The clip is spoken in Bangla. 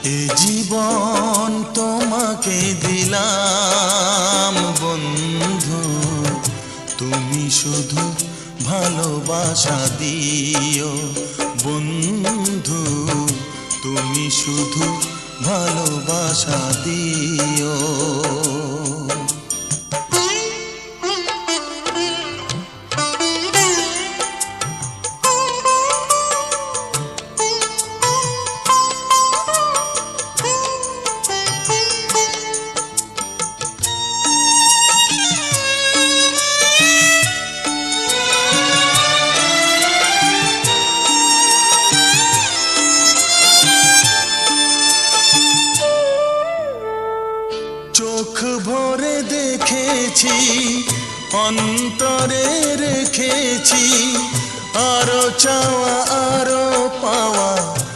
এ জীবন তোমাকে দিলাম বন্ধু, তুমি শুধু ভালোবাসা দিও বন্ধু, তুমি শুধু ভালোবাসা দিও। চোখ ভরে দেখেছি, অন্তরে রেখেছি, আরো চাওয়া আরো পাওয়া